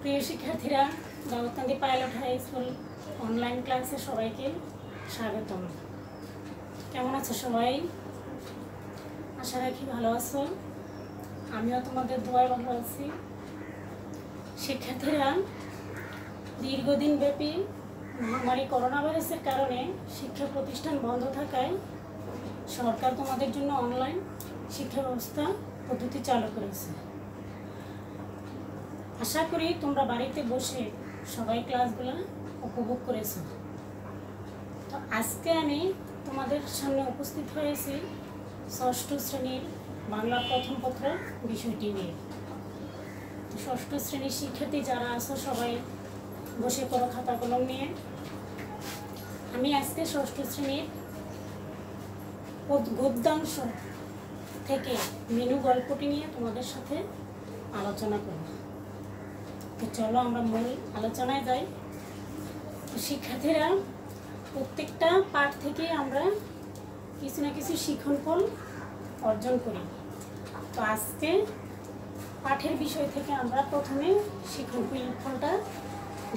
প্রিয় শিক্ষার্থীরা, Daudkandi pilot high school online ক্লাসে সবাইকে স্বাগতম। কেমন আছো সবাই? আশা রাখি ভালো আছো। আমিও তোমাদের দোয়ায় ভালো আছি। শিক্ষার্থীরা, দীর্ঘদিন ব্যাপী মহামারী করোনা ভাইরাসের কারণে শিক্ষা প্রতিষ্ঠান বন্ধ থাকায় সরকার তোমাদের জন্য অনলাইন শিক্ষা ব্যবস্থা পদ্ধতি চালু করেছে। আশা করি তোমরা বাড়িতে বসে সবাই ক্লাসগুলো উপভোগ করেছো। তো আজকে আমি তোমাদের সামনে উপস্থিত হয়েছি ষষ্ঠ শ্রেণীর বাংলা প্রথম পত্র বিষয়টি নিয়ে। ষষ্ঠ শ্রেণীর শিক্ষার্থী যারা আছো সবাই বসে পড়ো খাতা কলম নিয়ে। আমি আজকে ষষ্ঠ শ্রেণীর গদ্যাংশ থেকে মেনু গল্পটি নিয়ে তোমাদের সাথে আলোচনা করব। তো চলো আমরা মূল আলোচনায় যাই। শিক্ষার্থীরা, প্রত্যেকটা পাঠ থেকে আমরা কিছু না কিছু শিক্ষণফল অর্জন করি। তো আজকে পাঠের বিষয় থেকে আমরা প্রথমে শিক্ষণফলটা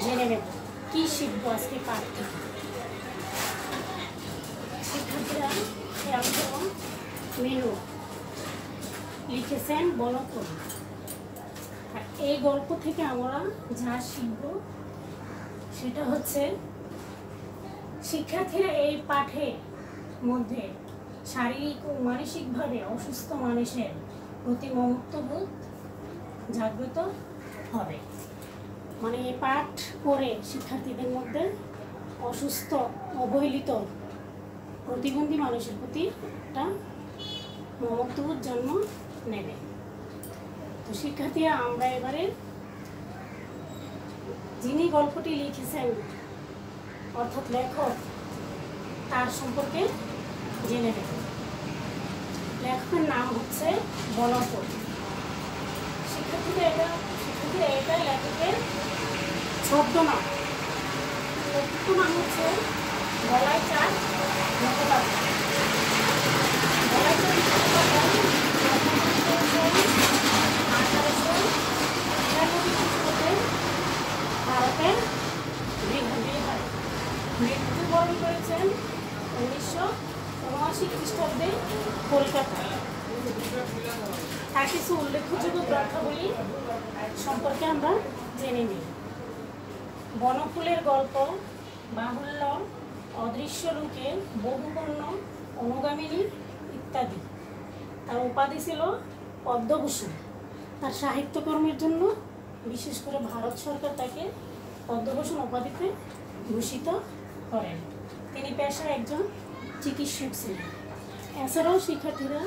জেনে নেব। কি শিখবো আজকে পাঠ থেকে? শিক্ষার্থীরা মেনু লিখেছেন বনফুল। আর এই গল্প থেকে আমরা যা শিখব সেটা হচ্ছে, শিক্ষার্থীরা এই পাঠের মধ্যে শারীরিক ও মানসিকভাবে অসুস্থ মানুষের প্রতি মমত্ববোধ জাগ্রত হবে। মানে এই পাঠ পড়ে শিক্ষার্থীদের মধ্যে অসুস্থ, অবহেলিত, প্রতিবন্ধী মানুষের প্রতি একটা মমত্ববোধ জন্ম নেবে। তো শিক্ষার্থীরা, আমরা এবারে যিনি গল্পটি লিখেছেন অর্থাৎ লেখক, তার সম্পর্কে জেনে নেব। লেখকের নাম হচ্ছে বনফুল। শিক্ষার্থীরা, এটা লেখকের ছদ্মনাম। প্রকৃত নাম হচ্ছে বলাই চাঁদ মুখোপাধ্যায়। বলাই চাঁদ মুখোপাধ্যায় 1893 ভারতের বিহারে মৃত্যুবরণ করেছেন 1979 খ্রিস্টাব্দে কলকাতায়। তার কিছু উল্লেখযোগ্য গ্রন্থাবলী সম্পর্কে আমরা জেনে নিই। বনফুলের গল্প, বাহুল্য, অদৃশ্য লোকে, বহুবর্ণ, অনুগামিনী ইত্যাদি। তার উপাধি ছিল পদ্মভূষণ। তার সাহিত্যকর্মের জন্য বিশেষ করে ভারত সরকার তাকে পদ্মভূষণ উপাধিতে ভূষিত করেন। তিনি পেশায় একজন চিকিৎসক ছিলেন। এছাড়াও শিক্ষার্থীরা,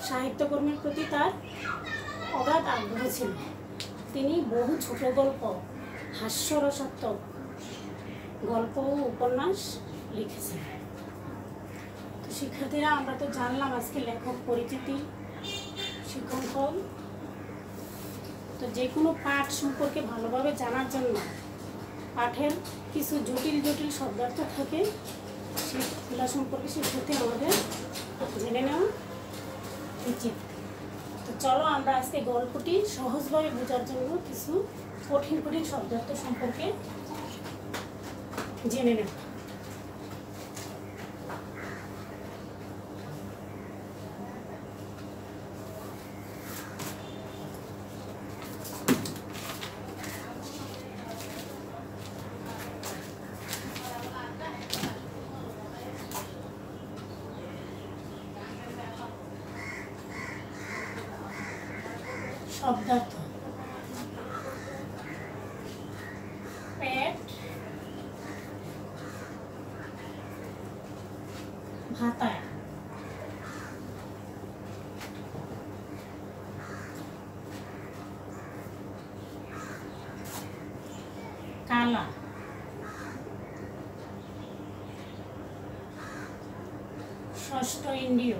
সাহিত্যকর্মের প্রতি তার অগাধ আগ্রহ ছিল। তিনি বহু ছোট গল্প, হাস্যরসাত্মক গল্প ও উপন্যাস লিখেছেন। তো শিক্ষার্থীরা, আমরা তো জানলাম আজকে লেখক পরিচিতি, শিক্ষণফল। তো যে কোনো পাঠ সম্পর্কে ভালোভাবে জানার জন্য পাঠের কিছু জটিল জটিল শব্দার্থ থাকে, সেগুলো সম্পর্কে শিক্ষার্থী আমাদের জেনে নেওয়া উচিত। তো চলো আমরা আজকে গল্পটি সহজভাবে বোঝার জন্য কিছু কঠিন কঠিন শব্দার্থ সম্পর্কে জেনে নেব। শব্দার্থ: পেট, ভাতা, কালা, ষষ্ঠ ইন্দ্রিয়,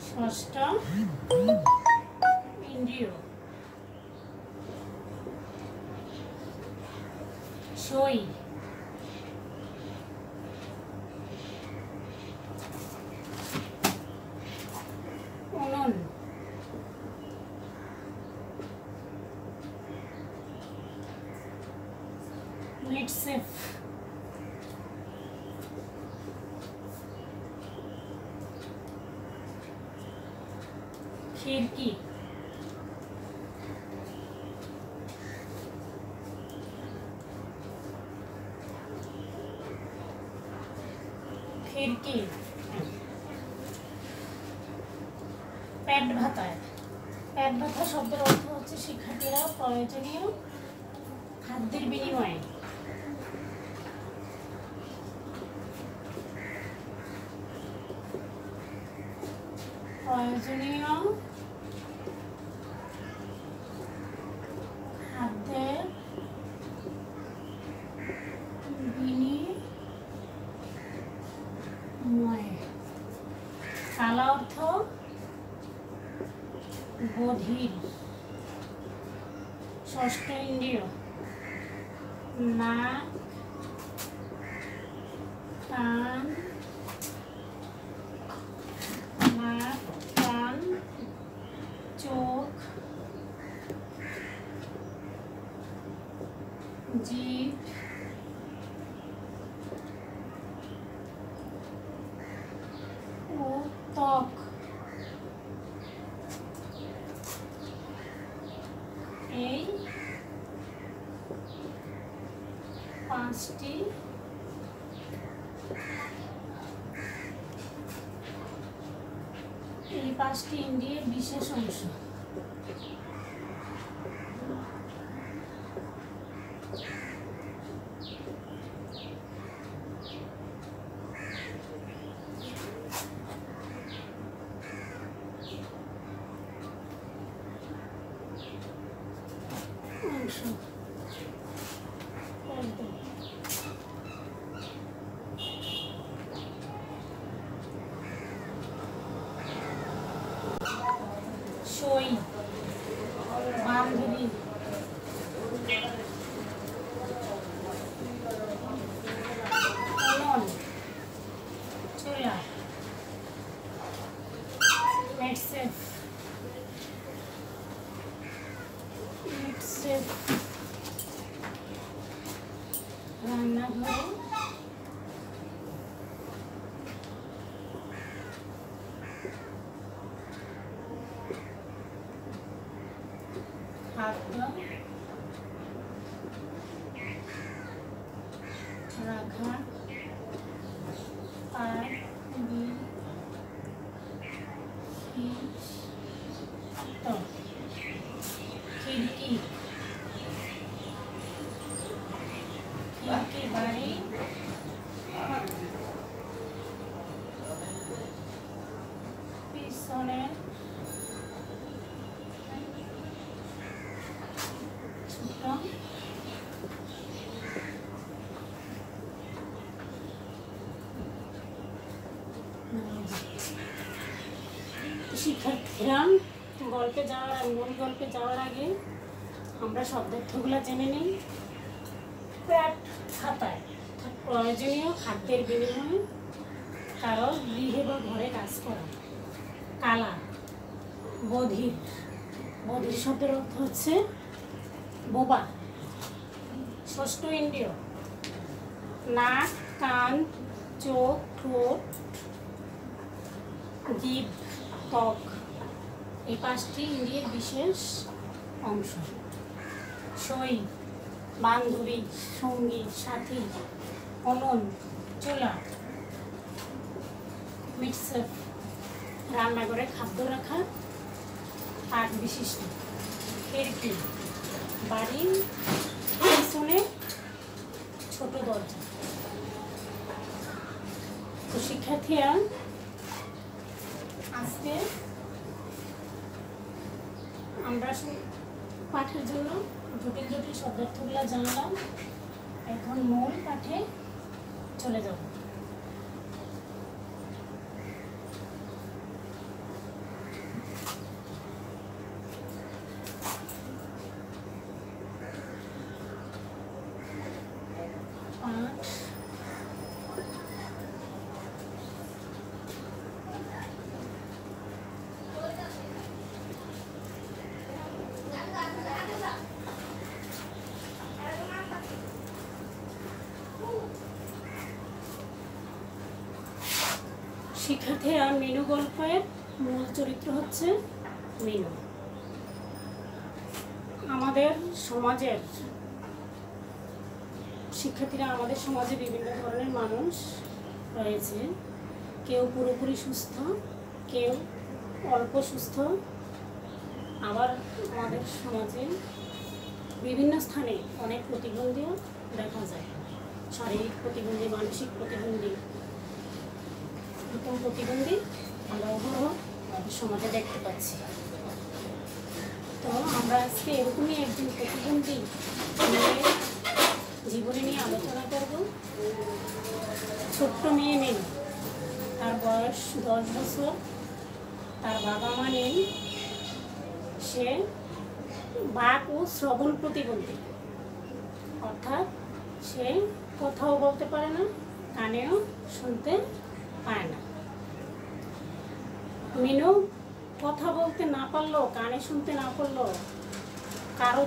ষষ্ঠ ইন্দ্রিয়, সই, खिड़की, खिड़की। পেট ভাতা, পেট ভাতা শব্দের অর্থ হচ্ছে শিক্ষার্থীরা প্রয়োজনীয় খাদ্যের বিনিময়ে প্রয়োজনীয় খাদ্যের বিনিময়ে। কালা অর্থ বধির। ষষ্ঠ ইন্দ্রিয় নাক, কান, নাক, কান, চোখ, জিভ, ও ত্বক। এই পাঁচটি ইন্দ্রিয়ের বিশেষ অংশ। সই, বান্ধবী, কলম, চুলা, মেডসেফ, রান্নাঘরে খাদ্য রাখা, খিড়কি, খিড়কি বাড়ি, পিছনে ছোট শিক্ষার্থীরা মূল গল্পে যাওয়ার আগে আমরা শব্দার্থগুলো জেনে নিই। পেট খাতায় প্রয়োজনীয় খাদ্যের বিনিময়ে কারো গৃহে বা ঘরে কাজ করা। কালা, বধির, বধির শব্দের অর্থ হচ্ছে বোবা। ষষ্ঠ ইন্দ্রিয় নাক, কান, চোখ, ঠোঁট, জিভ, ত্বক। এই পাঁচটি ইন্দ্রিয়ের বিশেষ অংশ। সই, বান্ধবী, সঙ্গী, সাথী, অনন, চুলা, মিক্সার, রান্নাঘরে খাদ্য রাখা, পাট বিশিষ্ট। খিড়কি, বাড়ির পিছনে ছোট দরজা। তো শিক্ষার্থীরা আজকে আমরা পাঠের জন্য জটিল জটিল শব্দার্থগুলো জানলাম। এখন মূল পাঠে চলে যাব। শিক্ষার্থীরা মেনু গল্পের মূল চরিত্র হচ্ছে মিনু। আমাদের সমাজের শিক্ষার্থীরা, আমাদের সমাজে বিভিন্ন ধরনের মানুষ রয়েছে। কেউ পুরোপুরি সুস্থ, কেউ অল্প সুস্থ। আবার আমাদের সমাজে বিভিন্ন স্থানে অনেক প্রতিবন্ধীও দেখা যায়। শারীরিক প্রতিবন্ধী, মানসিক প্রতিবন্ধী, এরকম প্রতিবন্ধী আমরা আমাদের সমাজে দেখতে পাচ্ছি। তো আমরা আজকে এরকমই একজন প্রতিবন্ধী জীবনে নিয়ে আলোচনা করব। ছোট্ট মেয়ে মেয়ে, তার বয়স 10 বছর, তার বাবা মা নেই, সে বাক ও শ্রবণ প্রতিবন্ধী, অর্থাৎ সে কথাও বলতে পারে না, কানেও শুনতে পায় না। মিনু কথা বলতে না পারলেও, কানে শুনতে না পারলেও, কারো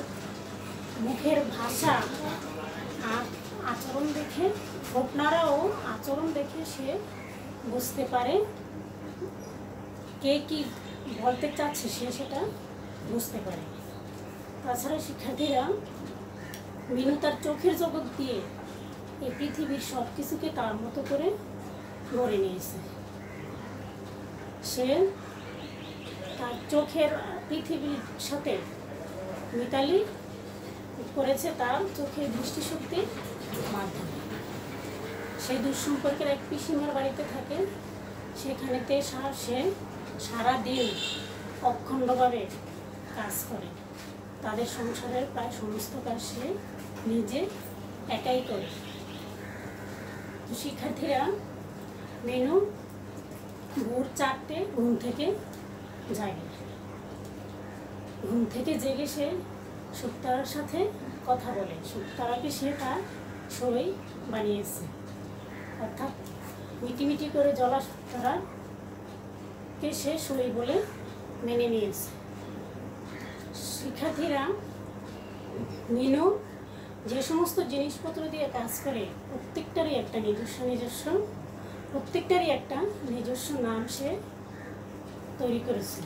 মুখের ভাষা আর আচরণ দেখে, ঘটনারাও আচরণ দেখে সে বুঝতে পারে কে কি বলতে চাচ্ছে, সে সেটা বুঝতে পারে। তাছাড়া শিক্ষার্থীরা, মিনু তার চোখের জগৎ দিয়ে এই পৃথিবীর সব কিছুকে তার মতো করে গড়ে নিয়েছে। সে তার চোখের পৃথিবীর সাথে মিতালি করেছে তার চোখের দৃষ্টিশক্তির মাধ্যমে। সে দুঃসম্পর্কের এক পিসিমার বাড়িতে থাকে। সেখানেতে সে সারাদিন অখণ্ডভাবে কাজ করে। তাদের সংসারের প্রায় সমস্ত কাজ সে নিজে একাই করে। তো শিক্ষার্থীরা, মিনু ভোর 4টে ঘুম থেকে জাগে। ঘুম থেকে জেগে সে শুকতারার সাথে কথা বলে। শুকতারাকে সে তার সই বানিয়েছে, অর্থাৎ মিটিমিটি করে জ্বলা শুকতারাকে সে সই বলে মেনে নিয়েছে। শিক্ষার্থীরা, মিনু যে সমস্ত জিনিসপত্র দিয়ে কাজ করে প্রত্যেকটারই একটা নিজস্ব নাম সে তৈরি করেছে।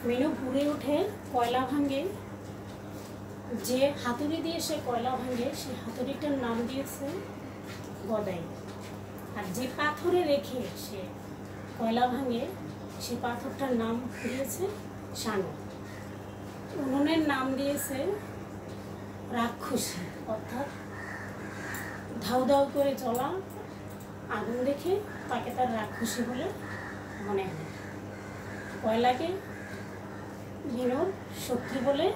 মিনু ভোরে উঠে কয়লা ভাঙে। যে হাতুড়ি দিয়ে সে কয়লা ভাঙে, সেই হাতুড়িটার নাম দিয়েছে গদাই। আর যে পাথরে রেখে সে কয়লা ভাঙে, সে পাথরটার নাম দিয়েছে শানু। উনুনের নাম দিয়েছে রাক্ষসী, অর্থাৎ ধাউ ধাউ করে জ্বলা আগুন দেখে তাকে তার রাক্ষসী বলে মনে হয়। কয়লাকে মিনুর শত্রু বলে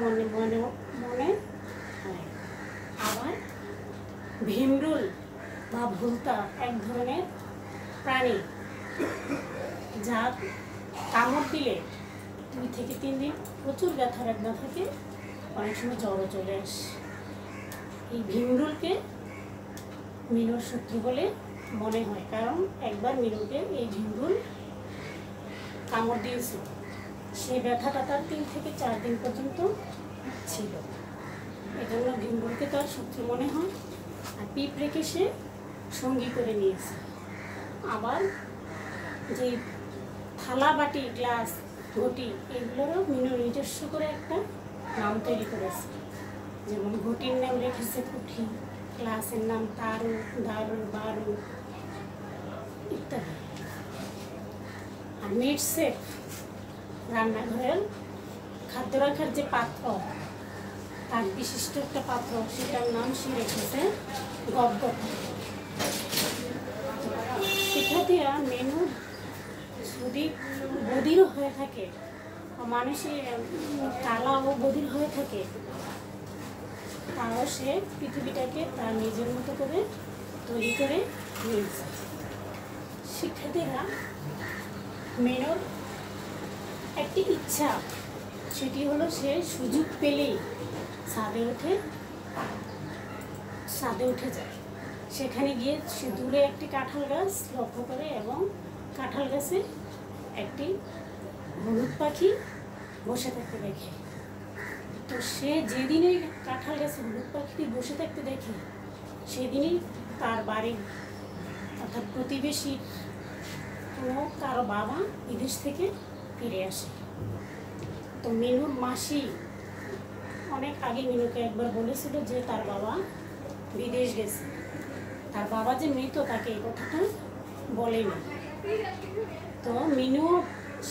মনে হয়। আবার ভীমরুল বা ভুলতা এক ধরনের প্রাণী, যা কামড় দিলে 2 থেকে 3 দিন প্রচুর ব্যথা বেদনা থাকে, অনেক সময় জ্বরও চলে আসে। এই ভীমরুলকে মিনুর শত্রু বলে মনে হয়, কারণ একবার মিনুকে এই ভীমরুল কামড় দিয়েছিল। সেই ব্যথাটা তার 3 থেকে 4 দিন পর্যন্ত ছিল। এজন্য ভীমরুলকে তার শত্রু মনে হয়। আর পিঁপড়েকে সে সঙ্গী করে নিয়েছে। আবার যে থালা, বাটি, গ্লাস, ঘটি, এগুলোরও মিনু নিজস্ব করে একটা নাম তৈরি করেছে। যেমন ঘটির নাম রেখেছে কুঠি, গ্লাসের নাম তারু, দারু, বারু ইত্যাদি। আর মিট সেফ, রান্নাঘরের খাদ্য রাখার যে পাত্র, তার বিশিষ্ট একটা পাত্র, সেটার নাম সে রেখেছে গবগব। শিক্ষার্থীরা, মেনু যদি বধির হয়ে থাকে, মানুষের কালা ও বধির হয়ে থাকে, তাও সে পৃথিবীটাকে তার নিজের মতো করে তৈরি করে নিয়েছে। শিক্ষার্থীরা, মেনুর একটি ইচ্ছা, সেটি হলো সে সুযোগ পেলেই ছাদে উঠে যায়। সেখানে গিয়ে সে দূরে একটি কাঁঠাল গাছ লক্ষ্য করে এবং কাঁঠাল গাছে একটি হলুদ পাখি বসে থাকতে দেখে। তো সে যেদিনই কাঁঠাল গাছে হলুদ পাখিটি বসে থাকতে দেখে, সেদিনই তার বাড়ির, অর্থাৎ প্রতিবেশী কোনো কারো বাবা বিদেশ থেকে ফিরে আসে। তো মিনুর মাসি অনেক আগে মিনুকে একবার বলেছিল যে তার বাবা বিদেশ গেছে, তার বাবা যে মৃত তাকে এই কথাটা বলেনি। তো মিনু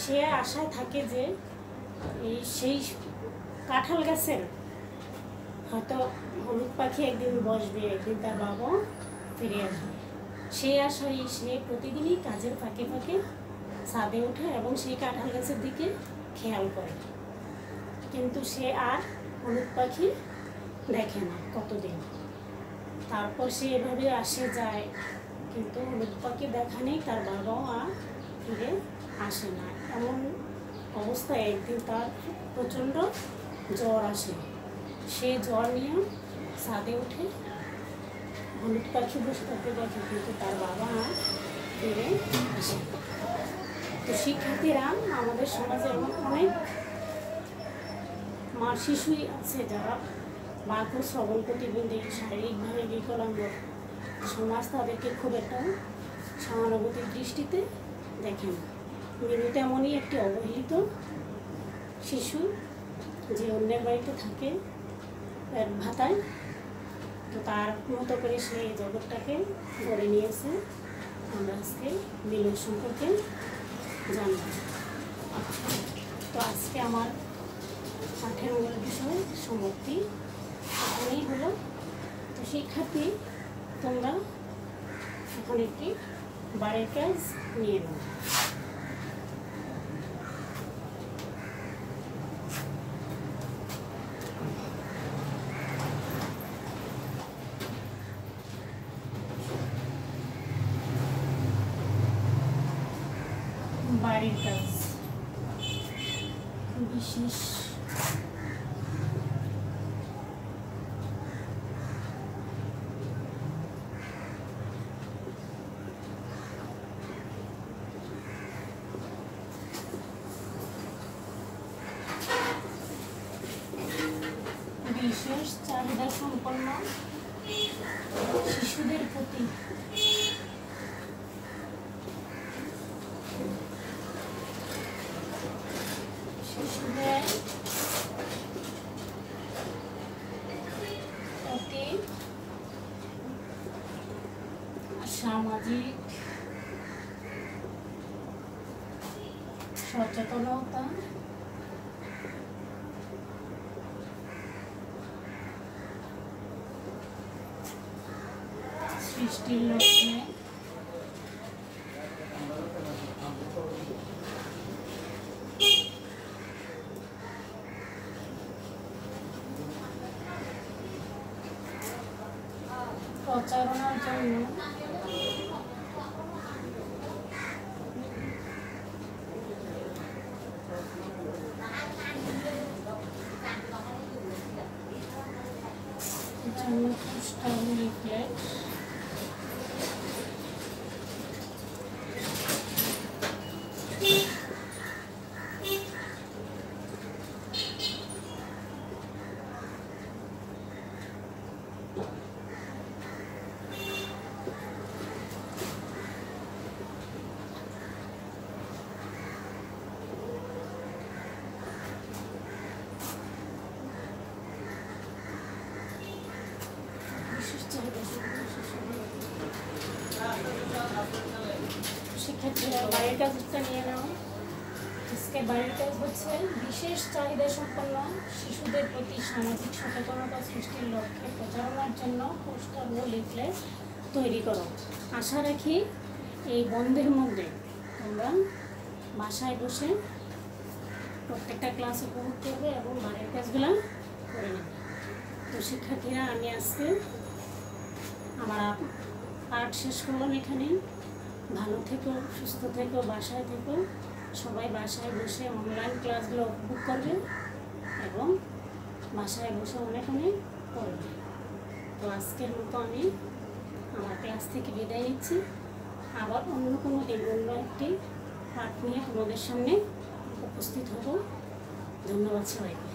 সে আশায় থাকে যে সেই কাঁঠাল গাছের হয়তো হলুদ পাখি একদিন বসবে, একদিন তার বাবা ফিরে আসবে। সেই আশায় সে প্রতিদিনই কাজের ফাঁকে ফাঁকে ছাদে ওঠে এবং সেই কাঁঠাল গাছের দিকে খেয়াল করে, কিন্তু সে আর হলুদ পাখি দেখে না কতদিন। তারপর সে এভাবে আসে যায়, কিন্তু হলুদ পাখি দেখা নেই, তার বাবাও আর ফিরে আসে না। এমন অবস্থায় একদিন তার প্রচণ্ড জ্বর আসে। সে জ্বর নিয়ে ছাদে উঠে হলুদ পাখি বসে থাকতে দেখে, কিন্তু তার বাবা আর ফিরে আসে। তো শিক্ষার্থীরা, আমাদের সমাজে এমন অনেক শিশুই আছে যারা বাকু শ্রবণ প্রতিবন্ধী, শারীরিকভাবে বিকলাঙ্গ। সমাজ তাদেরকে খুব একটা সহানুভূতির দৃষ্টিতে দেখে না। মিনু তেমনই একটি অবহেলিত শিশু, যে অন্যের বাড়িতে থাকে পেট ভাতায়। তো তার মতো করে সে এই জগৎটাকে গড়ে নিয়েছে। আমরা আজকে মিনুর সম্পর্কে জানলাম। তো আজকে আমার পাঠের মূল বিষয় সমাপ্তি এখানেই হলো। তো শিক্ষার্থী, তোমরা এখন একটি বাড়ির কাজ নিয়ে নাও। বাড়ির কাজ বিশেষ বিশেষ চাহিদা সম্পন্ন শিশুদের প্রতি সামাজিক সচেতনতা সৃষ্টির লক্ষ্যে প্রচারণার জন্য পোস্টার লিফলেট শিক্ষার্থীরা বাড়ির কাজটা নিয়ে নাও। আজকে বাড়ির কাজ হচ্ছে বিশেষ চাহিদা সম্পন্ন শিশুদের প্রতি সামাজিক সচেতনতা সৃষ্টির লক্ষ্যে প্রচারণার জন্য পোস্টার ও লিফলেট তৈরি করো। আশা রাখি এই বন্ধের মধ্যে তোমরা বাসায় বসে প্রত্যেকটা ক্লাস উপভোগ করবে এবং বাড়ির কাজগুলো করে নেবে। তো শিক্ষার্থীরা, আমি আজকে আমার পাঠ শেষ করলাম এখানেই। ভালো থেকো, সুস্থ থেকো, বাসায় থেকো। সবাই বাসায় বসে অনলাইন ক্লাসগুলো উপভোগ করবে এবং বাসায় বসে অনেক অনেক পড়বে। তো আজকের মতো আমি আমার ক্লাস থেকে বিদায় নিচ্ছি। আবার অন্য কোনো দিন অন্য একটি পাঠ নিয়ে তোমাদের সামনে উপস্থিত হব। ধন্যবাদ সবাইকে।